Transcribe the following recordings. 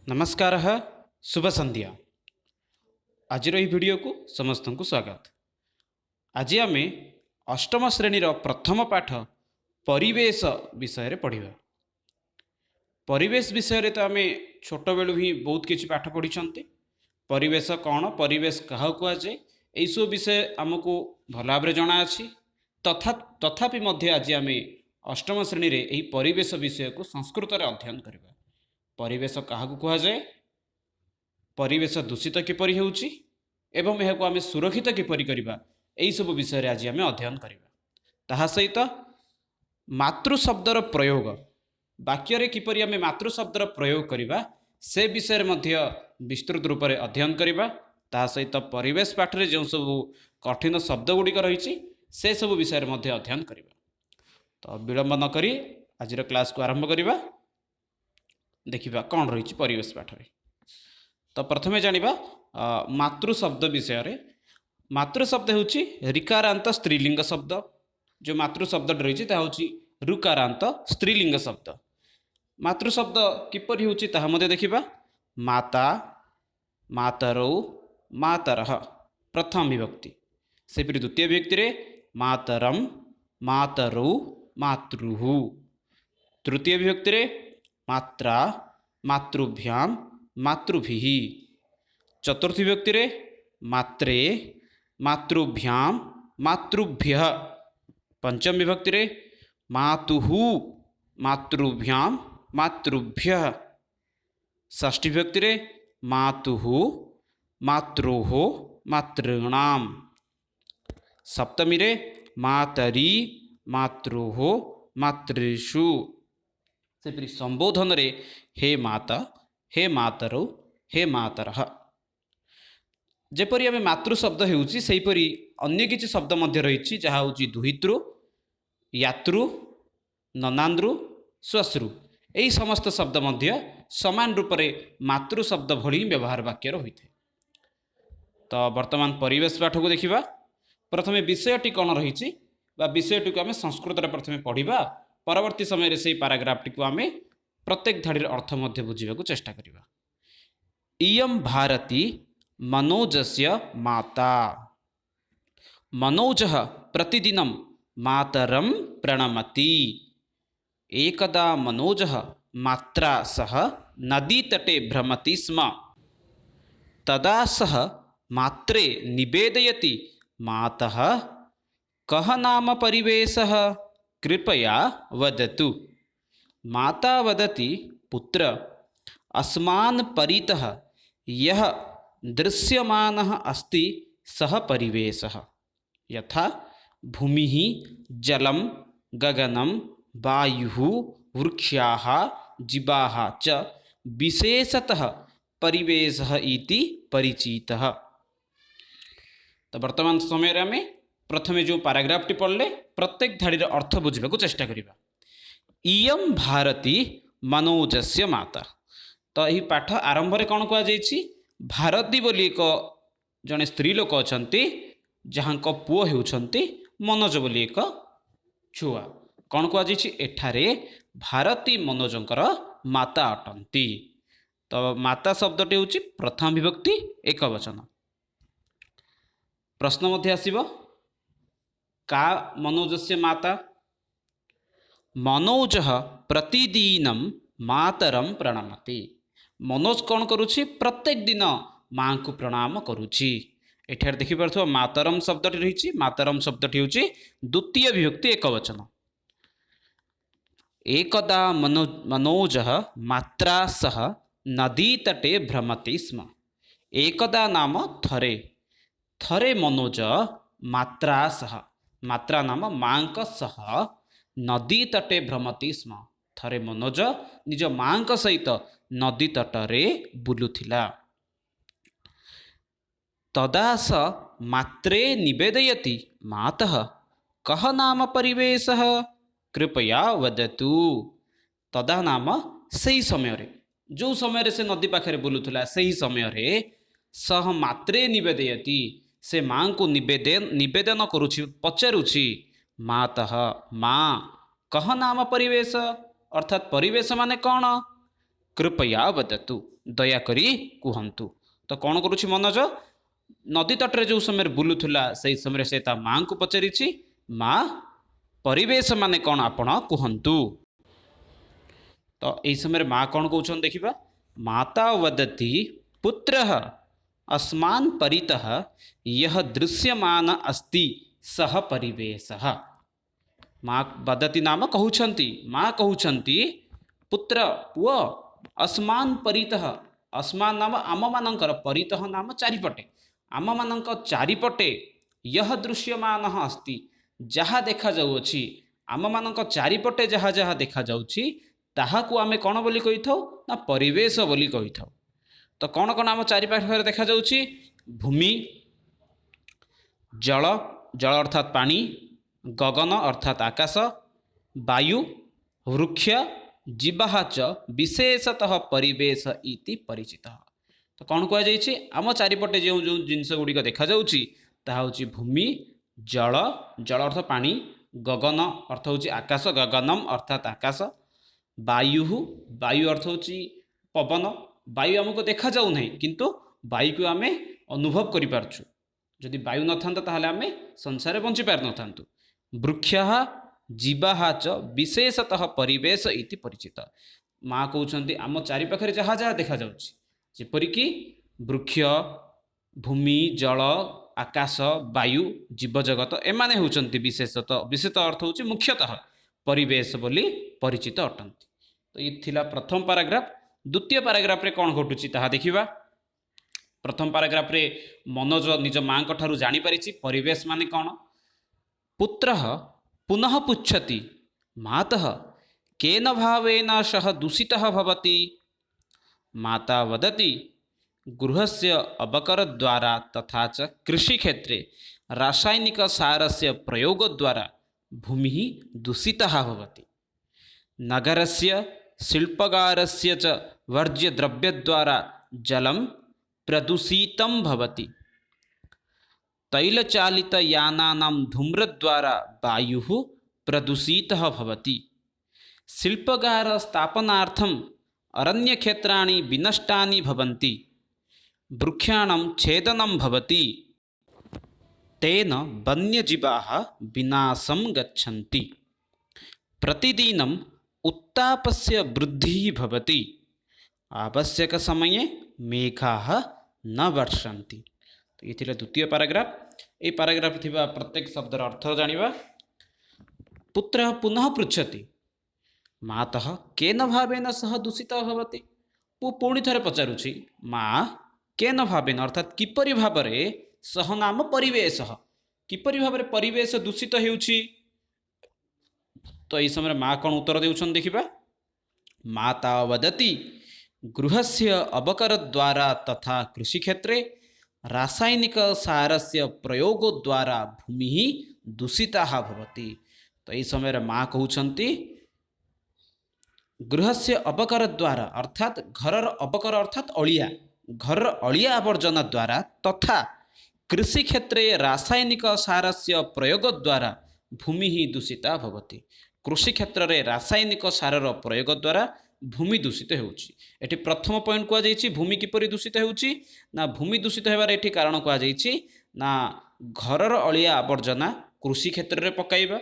नमस्कार शुभ संध्या। आज वीडियो को समस्त को स्वागत। आज आम अष्टम श्रेणी प्रथम पाठ परिवेश विषय पढ़ा। परिवेश विषय तो आम छोट बेलू ही बहुत किसी पाठ पढ़ी। परिवेश कौन, परिवेश क्या कहुए, यही सब विषय आमको भल भाव जना अच्छी। तथापि आज आम अष्टम श्रेणी रे यही परिवेश विषय को संस्कृत रे अध्ययन करवा। परिवेश क्या कहुए, परिवेश दूषित किपरि होउछि एवं यह आम सुरक्षित किपरि करबा, यही सब विषय आज आम अध्ययन करवा। ताहा सहित मातृ शब्दर प्रयोग, वाक्य किपरि आम मातृ शब्दर प्रयोग करवा से विषय मध्य विस्तृत रूप से अध्ययन करवा। ताहा सहित परिवेश पाठ रे जो सब कठिन शब्द गुड़िक रही से सब विषय मध्य अध्ययन करवा। तो विलंब न करी आज क्लास को आरंभ करवा। देखिबा कौन रही परिवेश पाठ रे। तो प्रथमे जानिबा मातृ शब्द विषय रे। मातृ शब्द होची ऋकारांत स्त्रीलिंग शब्द। जो मातृ शब्द रही है ऋकारांत स्त्रीलिंग शब्द। मातृ शब्द किपरि होची ताहा मध्ये देखिबा। माता, मातरौ, मातरः प्रथम विभक्ति। से फिर द्वितीय विभक्ति रे मातरम, मातरौ, मातृः। तृतीय विभक्ति रे मात्रा, मातृभ्याम, मातृभिः। चतुर्थ विभक्ति रे मात्रे, मातृभ्याम, मातृभ्यः। पंचम विभक्ति रे मातुः, मातृभ्याम, मातृभ्यः। षष्ठी विभक्ति रे मातुः, मातरोः, मातॄणाम। सप्तमी रे मातरी, मातरोः, मातृषु। से फिर संबोधन रे हे माता, हे मातरौ, हे मातरः। जेपरि आम मातृ शब्द होउछि सेहीपरि अन्य किछि शब्द मध्य रही जहाँ होउछि दुहितृ, यातृ, ननांद्रु, श्वश्रु। यही समस्त शब्द मध्य समान रूप से मातृ शब्द भली व्यवहार वाक्यर होइथे। तो वर्तमान परिवेश पाठ को देखिबा। प्रथमे विषयटी कौन रही विषयटी को आम संस्कृत रे प्रथमे पढ़िबा। परवर्ती समय से पैराग्राफ टी को आम प्रत्येक धाड़ी अर्थ मध्य बुझा चेष्टा करिबा। इयं भारती मनोजस्य माता। मनोजः प्रतिदिनं मातरं प्रणमति। एकदा मनोजः मात्रा सह नदीतटे भ्रमति स्म। तदा सः मात्रे निवेदयति, मातः कः नाम परिवेशः, कृपया वदतु। माता वदति, पुत्र, अस्मान् परितः यः दृश्यमानः अस्ति सः परिवेशः। यथा भूमिः, जलं, गगनं, वायुः, वृक्षाः, जीवाः च विशेषतः परिवेशः इति परिचितः। तो वर्तमान समय रे आमे प्रथमे जो पैराग्राफ टी पढ़ले प्रत्येक धाड़ी अर्थ बुझा चेष्टा करिबा। इयं भारती मनोजस्य माता। तो यही पाठ आरंभ रे कौन कह जाइछि, भारती बोली एक जड़े स्त्री लोक अछंती जहाँ पुओ हेउछंती मनोज बोली एक छुआ। कौन कह जाइछि एठारे भारती मनोजंकर माता अटंती। तो माता शब्दटी होछि प्रथम विभक्ति एक वचन। प्रश्न मध्य आसीबो, का मनोजस्य माता। मनोजः प्रतिदिनं मातरं प्रणमति। मनोज कौन करुछि, प्रत्येक दिन माँ को प्रणाम करुछि। एठार देखि पारथो मातरम शब्दटी रही। मातरम शब्दटी होछि द्वितीय विभक्ति एक वचन। एकदा मनोजः मात्रा सह नदी तटे भ्रमति स्म। एकदा नाम थरे। थरे मनोज मात्रा सह, मात्रा नाम माँ सह नदी तटे भ्रमति स्म। थरे मनोज निज माँ सहित नदी तटरे बुलुथिला। तदा स मात्रे निवेदयति, मातः कः नाम परिवेशः, कृपया वदतु। तदा नाम सही समय रे, जो समय रे से नदी पाखे बुलुथिला सही समय रे सह मात्रे निवेदयति, से माँ को निवेदन करुछि, पचारुछि, मातः माँ, कह नाम परिवेश, अर्थात परिवेश माने कौन, कृपया वदतु दयाकरी कुहंतु। तो कौन करुछि मनोज नदी तटरे जो समय बुलुथुला से समय से ता माँ को पचारिछि माँ परिवेश माने कौन आपण कुहंतु। तो यही समय माँ कौन कहउछन देखिबा माता वदति पुत्रः अस्मान् परितः यह दृश्यमान अस्ति सह परिवेशः। माँ वदति नाम कहउछन्ति माँ कहउछन्ति पुत्र पुओ अस्मान् परितः अस्मान् नाम आम मानकर परितः नाम चारिपटे आम मानक चारिपटे यह दृश्यमान अस्ति जहाँ देखा जाउछि आम मानक चारिपटे जहाँ जहाँ देखा जाउछि ताहाकु आमे कौन बोली कहि थाउ ना परिवेश बोली कहि थाउ। तो कौन कौन आम चारिपाखरे देखा जाउछि भूमि जल जल अर्थात पानी गगन अर्थात आकाश वायु वृक्ष जीवाः च विशेषतः परिवेश इति परिचितः। तो कौन कह जाइए आम चारिपटे जो जो जिनस गुड़िक देखा जाउछि ताहा होछि भूमि जल जल अर्थ पानी गगन अर्थ होछि आकाश गगनम अर्थात आकाश वायु वायु अर्थ होछि पवन वायु आमको देखा जाऊ नहीं किंतु वायु को आमे अनुभव करि पारछु जदि वायु न थांता ताहले आमे संसार बंची पार न थांतु। वृक्षः जीवाः च विशेषतः परिवेश इति परिचित। माँ कहउछन्ति आम चारिपाखरे जहाँ जहाँ देखा जाउछि जेपरिक वृक्ष भूमि जल आकाश वायु जीवजगत एमाने होउछन्ति विशेषतः विशेषतः अर्थ होछि मुख्यतः परिवेश बोली परिचित अटंती। तो ये थिला प्रथम पैराग्राफ। द्वितीय पैराग्राफ रे कौन घटुछि ताहा देखिबा। प्रथम पैराग्राफ रे मनोज निज माँ ठारू जानी परिछि परिवेश माने कौन। पुत्रः पुनः पृच्छति मातः केन भावेन सः दूषितः भवति। माता वदति गृहस्य अवकरद्वारा तथा च कृषिक्षेत्रे रासायनिक सारस्य प्रयोगद्वारा भूमिः दूषितः भवति। नगरस्य शिल्पगारस्य च वर्ज्यद्रव्यद्वारा जलं प्रदूषितं भवति। तैलचालितयानानां धूम्रद्वारा वायुः प्रदूषितः भवति। शिल्पगार स्थापनार्थम् अरण्यक्षेत्राणि विनष्टानि भवन्ति। वृक्षाणां छेदनं भवति। तेन वन्यजीवाः विनाशं गच्छन्ति। प्रतिदिनम् उत्तापस्य वृद्धिः भवति। आवश्यकसमये मेघाः न वर्षन्ति। तो ये थिला द्वितीय पैराग्राफ। ए पैराग्राफ थिबा प्रत्येक शब्दर अर्थ जानिबा। पुत्रः पुनः पृच्छति मातः केन भावेन सह दूषितः भवति। पुणी थरे पचारुछि माँ केन भावेन अर्थात किपरि भावरे सह नाम परिवेश किपरि भावरे परिवेश दूषित हेउछि। तो यही समय माँ कौन उत्तर देउछन देखिबा। माता वदति गृहस्य अवकरद्वारा तथा कृषिक्षेत्रे रासायनिक सारस्य प्रयोगद्वारा भूमिः दूषिताः भवति। तो यही समय माँ कहउछन्ति गृहस्य अवकरद्वारा अर्थात घरर अवकर अर्थात अलिया घर अलिया आवर्जना द्वारा तथा कृषिक्षेत्रे रासायनिक सारस्य प्रयोगद्वारा भूमिः दूषिता भवति। कृषि क्षेत्र में रासायनिक सारर प्रयोग द्वारा भूमि दूषित होउछि। एठी प्रथम पॉइंट कह जाइछि भूमि किपरि दूषित होउछि ना भूमि दूषित हेबार एठी कारण कह जाइछि ना घरर अलिया आवर्जना कृषि क्षेत्र में पकाइबा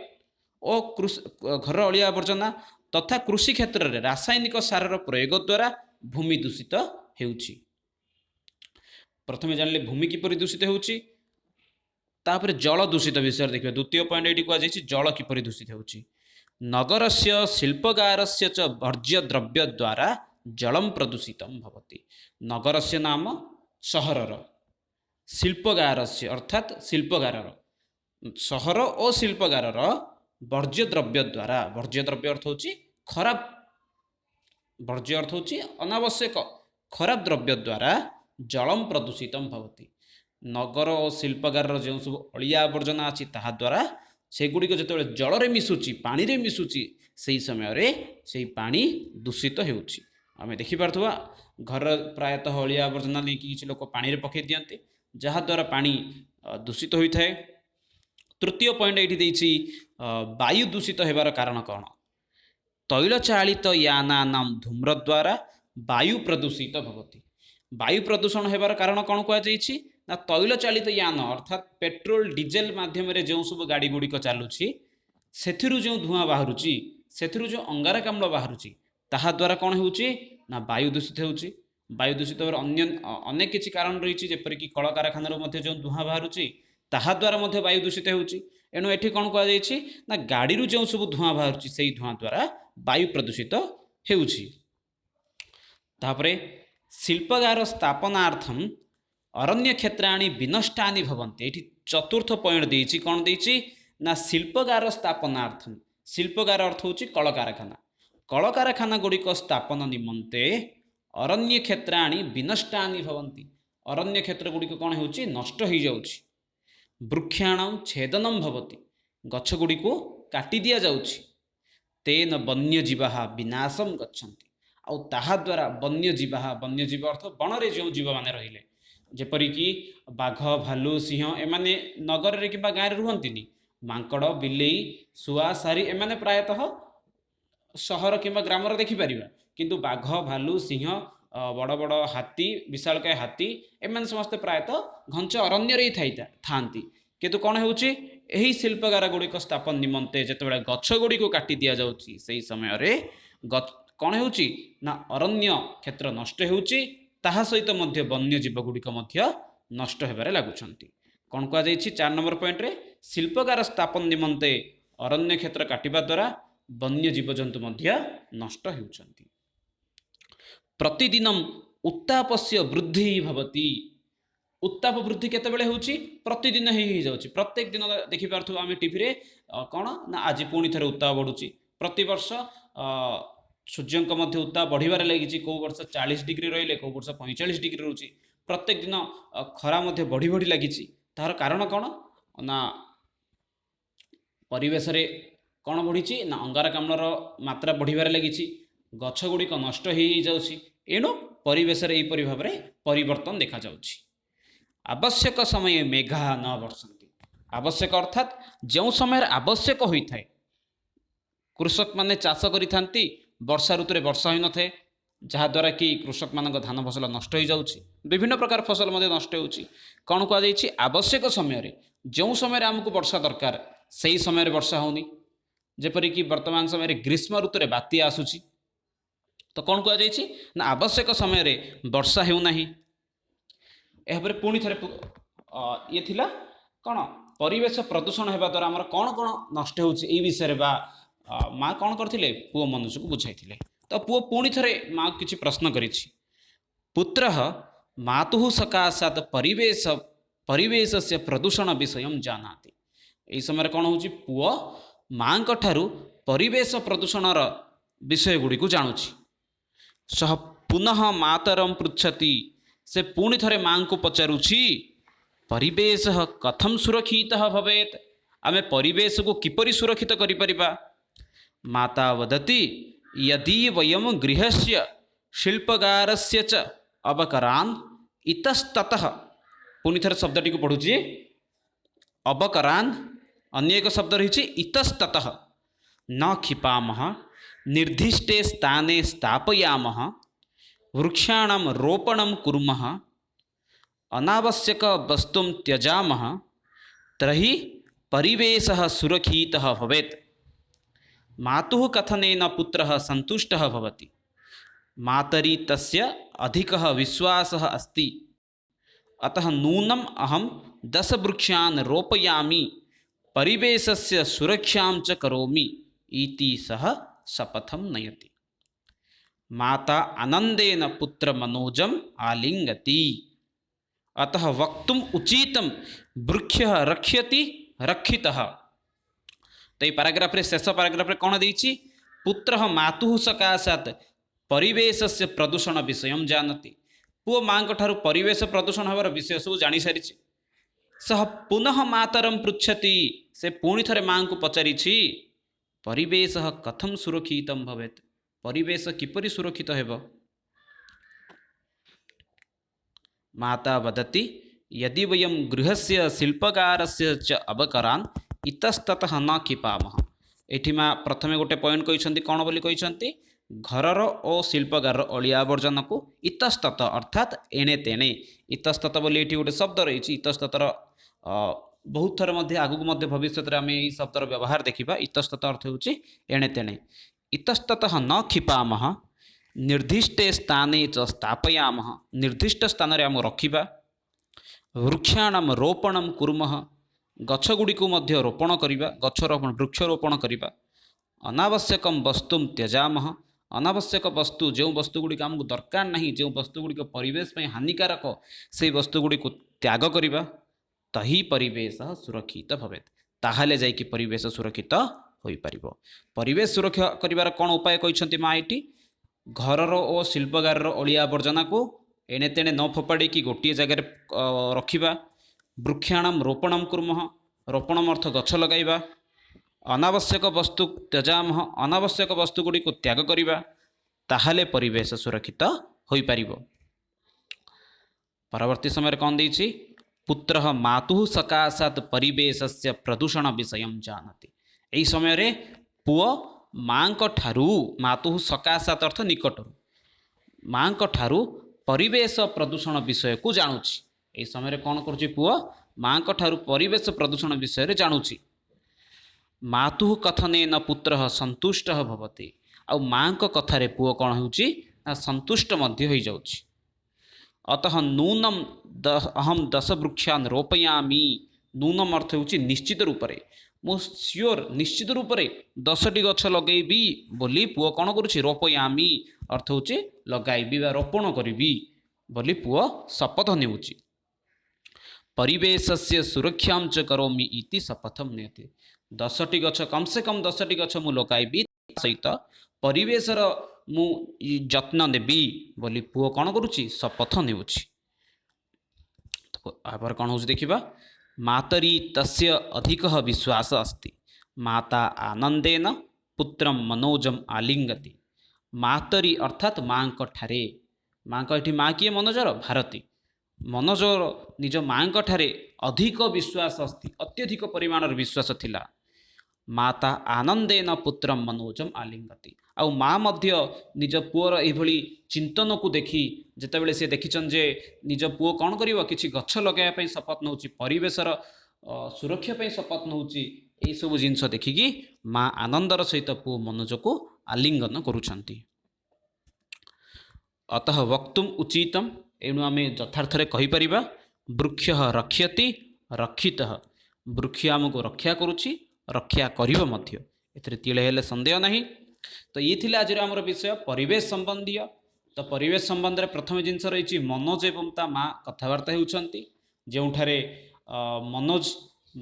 और घर अलिया आवर्जना तथा कृषि क्षेत्र में रासायनिक सारर प्रयोग द्वारा भूमि दूषित होउछि। प्रथमे जानले भूमि किपरि दूषित होउछि तापर जल दूषित विषय देखिए। द्वितीय पॉइंट एठी कह जाइछि जल किपरि दूषित होउछि। नगरस्य शिल्पगारस्य च वर्ज्यद्रव्यद्वारा जलं प्रदूषितं भवति। नगरस्य नाम सहरर शिल्पगारस्य अर्थात शिल्पगारर सहर और शिल्पगारर वर्ज्यद्रव्यद्वारा वर्ज्यद्रव्य अर्थ होछि खराब वर्ज्य अर्थ होछि अनावश्यक खराब द्रव्य द्वारा जलम प्रदूषितं भवति। नगर और शिल्पगारर जो सब अलिया आवर्जना अछि ताहा द्वारा सेगुड़िक जो जल रे मिसुची पानी रे मिसुची से समय रे से पानी दूषित होउछि। आमे देखि पारथुवा घर प्रायतः अलिया आवर्जना लेकिन किछि लोक पानी रे पकई दियंते जहा द्वारा पानी दूषित होता है। तृतीय पॉइंट ये देछि वायु दूषित होबार कारण कौन। तैल चालित यानानां धूम्र द्वारा वायु प्रदूषित भवति। वायु प्रदूषण हेबार कारण कौन कहुच्छी ना तैल चालित यान अर्थात पेट्रोल डीजेल माध्यम जो सब गाड़ी गुड़िक चलुची से जो धूआं बाहर से जो अंगारकाम्ल बाहर ताद्वारा कौन हो ना वायु दूषित हो। वायु दूषित अन्य अनेक किसी कारण रही जेपरिक कल कारखाना जो धूआं बाहर ताद्वारा वायु दूषित होणु ये कौन कहुच्छी ना गाड़ी जो सब धूआं बाहर से धूआं द्वारा वायु प्रदूषित होपर शिल्पगार स्थापनार्थम अरण्य क्षेत्राणि विनष्टानि भवन्ति। ये चतुर्थ पॉइंट देछि कौन देछि ना शिल्पगार स्थापनार्थम। शिल्पगार अर्थ होछि कल कारखाना। कल कारखाना गुड़िक स्थापन निमंते अरण्य क्षेत्राणि विनष्टानि भवन्ति। अरण्य क्षेत्र गुड़िक कौन होछि नष्ट हो जाउछि। वृक्षाणां छेदनम भवति। गछ गुड़िको काटी दिया जाउछि। तेन वन्यजीवाः विनाशम गच्छन्ति। आउ ताहा द्वारा वन्यजीव अर्थ बणरे जो जीव माने रहिले जेपरिक बाघ भालु सिंह एमाने नगर रे किबा गाँव रुहंतिनी। मांकड़ बिलेई सुआ सारी एमाने प्रायतः सहर किंबा ग्राम देखिपार किंतु बाघ भालु सिंह बड़ बड़ हाथी विशालकाय हाथी एमाने समस्ते प्रायतः घंच अरण्य थांती किंतु कौन होउछि एही शिल्पगार गुड़िक स्थापन निमंते जेतेबेले गछ गुड़िक काटी दिया जाउछि सेही समय रे कौन होउछि ना अरण्य क्षेत्र नष्ट होउछि ताहा सहित मध्य वन्यजीव गुड़िक मध्य नष्ट हेबारे लागुछन्ति। कौन कहा जाइछि 4 नंबर पॉइंट रे शिल्पगार स्थापन निमंते अरण्य क्षेत्र काटिबा द्वारा वन्य जीवजंतु मध्य नष्ट होउछन्ति। प्रतिदिनम उत्तापस्य वृद्धि भवति। उत्ताप वृद्धि केतेबेले होउछि प्रतिदिन ही जाउछि। प्रत्येक दिन देखि पारथु आमे टीवी रे कोन ना आज पुणी थरे उत्ताप बढ़ुछि। प्रति वर्ष सूर्यंक मध्य उत्ताप बढ़िबार लागिछि। को वर्ष 40 डिग्री रहिले को वर्ष 45 डिग्री रहउछि। प्रत्येक दिन खरा मध्य बढ़ी बढ़ी लागिछि। तार कारण कौन ना परिवेश रे कौन बढ़ी ना अंगारकाम्लर मात्रा बढ़िबार लागिछि। गछ गुड़िक नष्ट हो जाउछि। एणु परिवेश रे एपरि भाबरे परिवर्तन देखा जाउछि। आवश्यक समय मेघा न वर्षन्ति। आवश्यक अर्थात जो समय आवश्यक होता है कृषक माने चाष करिथांती वर्षा ऋतु रे वर्षा होई न थाए जहाद्वारा कि कृषक मान धान फसल नष्ट हो जाउछि। विभिन्न प्रकार फसल मध्य नष्ट होउछि। कौन कहा जाइछि आवश्यक समय रे जो समय आमको वर्षा दरकार सही समय वर्षा होनी। जेपरिक वर्तमान समय ग्रीष्म ऋतु रे बात्या आसुछि तो कौन कहा जाइछि ना आवश्यक समय रे वर्षा हेउ नाही। एहापर पुणी थे ये थिला कौन परिवेश प्रदूषण होगा द्वारा आमर कौन कौन नष्ट होउछि विषय बा माँ कौन करथिले पुओ मनुष्य को बुझाइथिले। तो पुओ पुणी थे माँ किछि प्रश्न करिछि। पुत्रः मातुः सकाशात् परिवेशस्य प्रदूषण विषय जानाति। एई समय कौन होउछि पुओ माँ ठारू परिवेश प्रदूषणर विषय गुड़ी को जानुछि। सह पुनः मातरम पृच्छति। से पुणी थे माँ को पचारुछि परिवेश कथम सुरक्षित भवेत। आमे परिवेश को किपरि सुरक्षित करि परिबा। माता वदति यदि वयम गृहस्य शिल्पगारस्य च अवकरान् इतस्ततः। पुणी थे शब्दटी को पढ़ुछि अवकरान् अन्य एक शब्द रही इतस्ततः न क्षिपामः निर्दिष्टे स्थाने स्थापयामः वृक्षाणां रोपणं कुर्मः अनावश्यक वस्तुं त्यजामः तर्हि परिवेशः सुरक्षितः भवेत्। मातुः कथनेन पुत्रः सन्तुष्टः भवति। मातरि तस्य अधिकः विश्वासः अस्ति। अतः नूनम् अहं 10 वृक्षान् रोपयामि परिवेशस्य सुरक्षां च करोमि इति सः शपथं नयति। माता आनंदेन पुत्र मनोजम आलिंगति। अतः वक्तुम उचितम वृक्षः रक्ष्यति रक्षितः। तो ये पैराग्राफ रे शेष पैराग्राफ रे कौन देछि पुत्रः मातुः सकाशात् परिवेशस्य प्रदूषण विषय जानति। पुओ माँ ठारू परिवेश प्रदूषण हबार विषय सब जानी सारी। सह पुनः मातरम पृच्छति। से पुणी थे माँ को पचारिछि परिवेशः कथम सुरक्षित भवेत्। परिवेश किपरि सुरक्षित हेब। माता वदति यदि वयं गृहस्य शिल्पकारस्य च अवकरान् इतस्ततः न क्षिपामः। एठी माँ प्रथमे गोटे पॉइंट कहिसंती कौन बोली कहिसंती ଘରର ଓ ଶିଳ୍ପଗାରର ଅଳିଆ ଆବର୍ଜନାକୁ ଇତସ୍ତତ ଅର୍ଥାତ୍ ଏଣେ ତେଣେ, ଇତସ୍ତତ ବୋଲି ଏଠି ଗୋଟେ ଶବ୍ଦ ରହିଛି। ଇତସ୍ତତର ବହୁତ ଥର ମଧ୍ୟ ଆଗକୁ ମଧ୍ୟ ଭବିଷ୍ୟତରେ ଆମେ ଏହି ଶବ୍ଦର ବ୍ୟବହାର ଦେଖିବା। ଇତସ୍ତତ ଅର୍ଥ ହେଉଛି ଏଣେ ତେଣେ। ଇତସ୍ତତଃ ନ କ୍ଷିପାମଃ ନିର୍ଦ୍ଦିଷ୍ଟେ ସ୍ଥାନେ ଚ ସ୍ଥାପୟାମଃ, ନିର୍ଦ୍ଦିଷ୍ଟ ସ୍ଥାନରେ ଆମେ ରଖିବା। ବୃକ୍ଷାଣାମ ରୋପଣମ କୁର୍ମଃ, ଗଛଗୁଡ଼ିକୁ ମଧ୍ୟ ରୋପଣ କରିବା, ବୃକ୍ଷରୋପଣ କରିବା। ଅନାବଶ୍ୟକମ ବସ୍ତୁମ ତ୍ୟଜାମଃ, ଅନାବଶ୍ୟକ ବସ୍ତୁ ଯେଉଁ ବସ୍ତୁଗୁଡ଼ିକ ଆମକୁ ଦରକାର ନାହିଁ, ଯେଉଁ ବସ୍ତୁଗୁଡ଼ିକ ପରିବେଶ ପାଇଁ ହାନିକାରକ, ସେହି ବସ୍ତୁଗୁଡ଼ିକୁ ତ୍ୟାଗ କରିବା। ତହି ପରିବେଶ ସୁରକ୍ଷିତ ଭବେତ୍, ତାହେଲେ ଯାଇକି ପରିବେଶ ସୁରକ୍ଷିତ ହୋଇପାରିବ। ପରିବେଶ ସୁରକ୍ଷା କରିବାର କ'ଣ ଉପାୟ କହିଛନ୍ତି ମା ଏଠି? ଘରର ଓ ଶିଳ୍ପଗାରର ଅଳିଆ ଆବର୍ଜନାକୁ ଏଣେ ତେଣେ ନ ଫୋପାଡ଼ିକି ଗୋଟିଏ ଜାଗାରେ ରଖିବା। ବୃକ୍ଷାଣାମ ରୋପଣମ କୁର୍ମଃ, ରୋପଣମ ଅର୍ଥ ଗଛ ଲଗାଇବା। ଅନାବଶ୍ୟକ ବସ୍ତୁ ତ୍ୟଜାମଃ, ଅନାବଶ୍ୟକ ବସ୍ତୁଗୁଡ଼ିକୁ ତ୍ୟାଗ କରିବା, ତାହେଲେ ପରିବେଶ ସୁରକ୍ଷିତ ହୋଇପାରିବ। ପରବର୍ତ୍ତୀ ସମୟରେ କ'ଣ ଦେଇଛି? ପୁତ୍ରଃ ମାତୁଃ ସକାଶାତ୍ ପରିବେଶସ୍ୟ ପ୍ରଦୂଷଣ ବିଷୟଂ ଜାନତି। ଏହି ସମୟରେ ପୁଅ ମାଙ୍କ ଠାରୁ, ମାତୁଃ ସକାଶାତ୍ ଅର୍ଥ ନିକଟରୁ, ମାଙ୍କ ଠାରୁ ପରିବେଶ ପ୍ରଦୂଷଣ ବିଷୟକୁ ଜାଣୁଛି। ଏହି ସମୟରେ କ'ଣ କରୁଛି? ପୁଅ ମାଙ୍କ ଠାରୁ ପରିବେଶ ପ୍ରଦୂଷଣ ବିଷୟରେ ଜାଣୁଛି। ମାତୁଃ କଥନେନ ପୁତ୍ରଃ ସନ୍ତୁଷ୍ଟଃ ଭବତି, ଆଉ ମାଙ୍କ କଥାରେ ପୁଅ କ'ଣ ହେଉଛି? ନା ସନ୍ତୁଷ୍ଟ ମଧ୍ୟ ହୋଇଯାଉଛି। ଅତଃ ନୂନମ ଅହମ୍ 10 ବୃକ୍ଷାନ୍ ରୋପୟାମି, ନୂନମ ଅର୍ଥ ହେଉଛି ନିଶ୍ଚିତ ରୂପରେ, ମୁଁ ସିଓର ନିଶ୍ଚିତ ରୂପରେ 10ଟି ଗଛ ଲଗାଇବି ବୋଲି ପୁଅ କ'ଣ କରୁଛି? ରୋପୟାମି ଅର୍ଥ ହେଉଛି ଲଗାଇବି ବା ରୋପଣ କରିବି ବୋଲି ପୁଅ ଶପଥ ନେଉଛି। ପରିବେଶସ୍ୟ ସୁରକ୍ଷାଂ ଚ କରୋମି ଇତି ଶପଥଂ ନେତି, 10ଟି ଗଛ କମ୍ ସେ କମ୍ 10ଟି ଗଛ ମୁଁ ଲଗାଇବି, ତା ସହିତ ପରିବେଶର ମୁଁ ଯତ୍ନ ନେବି ବୋଲି ପୁଅ କ'ଣ କରୁଛି? ଶପଥ ନେଉଛି। ତାପରେ କ'ଣ ହେଉଛି ଦେଖିବା? ମାତରି ତସ୍ୟ ଅଧିକଃ ବିଶ୍ୱାସ अस्ति, ମାତା ଆନନ୍ଦେନ ପୁତ୍ରମ୍ ମନୋଜମ ଆଲିଙ୍ଗତି। ମାତରି ଅର୍ଥାତ୍ ମାଙ୍କ ଠାରେ, ମାଙ୍କ ଏଠି ମା କିଏ? ମନୋଜର ଭାରତୀ। ମନୋଜର ନିଜ ମାଙ୍କ ଠାରେ ଅଧିକ ବିଶ୍ୱାସ अस्ति, ଅତ୍ୟଧିକ ପରିମାଣର ବିଶ୍ୱାସ ଥିଲା। ମାତା ଆନନ୍ଦେନ ପୁତ୍ରମ୍ ମନୋଜମ ଆଲିଙ୍ଗତି, ଆଉ ମା ମଧ୍ୟ ନିଜ ପୁଅର ଏଇଭଳି ଚିନ୍ତନକୁ ଦେଖି, ଯେତେବେଳେ ସେ ଦେଖିଛନ୍ତି ଯେ ନିଜ ପୁଅ କ'ଣ କରିବ? କିଛି ଗଛ ଲଗାଇବା ପାଇଁ ଶପଥ ନେଉଛି, ପରିବେଶର ସୁରକ୍ଷା ପାଇଁ ଶପଥ ନେଉଛି, ଏଇସବୁ ଜିନିଷ ଦେଖିକି ମା ଆନନ୍ଦର ସହିତ ପୁଅ ମନୋଜକୁ ଆଲିଙ୍ଗନ କରୁଛନ୍ତି। ଅତଃ ବକ୍ତୁମ୍ ଉଚିତମ୍, ଏଣୁ ଆମେ ଯଥାର୍ଥରେ କହିପାରିବା ବୃକ୍ଷ ରକ୍ଷତି ରକ୍ଷିତଃ, ବୃକ୍ଷ ଆମକୁ ରକ୍ଷା କରୁଛି, ରକ୍ଷା କରିବ ମଧ୍ୟ, ଏଥିରେ ତିଳେ ହେଲେ ସନ୍ଦେହ ନାହିଁ। ତ ଇଏ ଥିଲା ଆଜିର ଆମର ବିଷୟ ପରିବେଶ ସମ୍ବନ୍ଧୀୟ। ତ ପରିବେଶ ସମ୍ବନ୍ଧରେ ପ୍ରଥମ ଜିନିଷ ରହିଛି ମନୋଜ ଏବଂ ତା ମା କଥାବାର୍ତ୍ତା ହେଉଛନ୍ତି, ଯେଉଁଠାରେ ମନୋଜ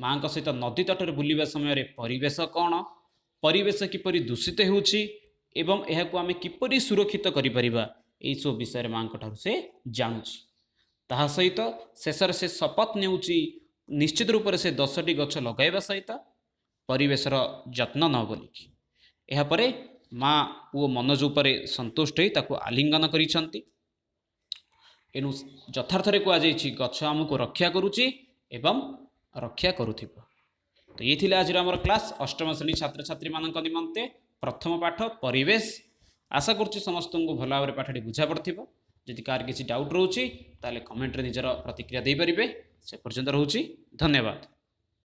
ମାଙ୍କ ସହିତ ନଦୀ ତଟରେ ବୁଲିବା ସମୟରେ ପରିବେଶ କ'ଣ, ପରିବେଶ କିପରି ଦୂଷିତ ହେଉଛି ଏବଂ ଏହାକୁ ଆମେ କିପରି ସୁରକ୍ଷିତ କରିପାରିବା, ଏହିସବୁ ବିଷୟରେ ମାଙ୍କ ଠାରୁ ସେ ଜାଣୁଛି। ତାହା ସହିତ ଶେଷରେ ସେ ଶପଥ ନେଉଛି ନିଶ୍ଚିତ ରୂପରେ ସେ 10ଟି ଗଛ ଲଗାଇବା ସହିତ ପରିବେଶର ଯତ୍ନ ନ ବୋଲିକି। ଏହାପରେ ମା ପୁଅ ମନୋଜ ଉପରେ ସନ୍ତୁଷ୍ଟ ହୋଇ ତାକୁ ଆଲିଙ୍ଗନ କରିଛନ୍ତି। ଏଣୁ ଯଥାର୍ଥରେ କୁହାଯାଇଛି ଗଛ ଆମକୁ ରକ୍ଷା କରୁଛି ଏବଂ ରକ୍ଷା କରୁଥିବ। ତ ଇଏ ଥିଲା ଆଜିର ଆମର କ୍ଲାସ୍, ଅଷ୍ଟମ ଶ୍ରେଣୀ ଛାତ୍ରଛାତ୍ରୀମାନଙ୍କ ନିମନ୍ତେ ପ୍ରଥମ ପାଠ ପରିବେଶ। ଆଶା କରୁଛି ସମସ୍ତଙ୍କୁ ଭଲ ଭାବରେ ପାଠଟି ବୁଝା ପଡ଼ିଥିବ। ଯଦି କାହାର କିଛି ଡାଉଟ୍ ରହୁଛି ତାହେଲେ କମେଣ୍ଟରେ ନିଜର ପ୍ରତିକ୍ରିୟା ଦେଇପାରିବେ। ସେ ପର୍ଯ୍ୟନ୍ତ ରହୁଛି, ଧନ୍ୟବାଦ।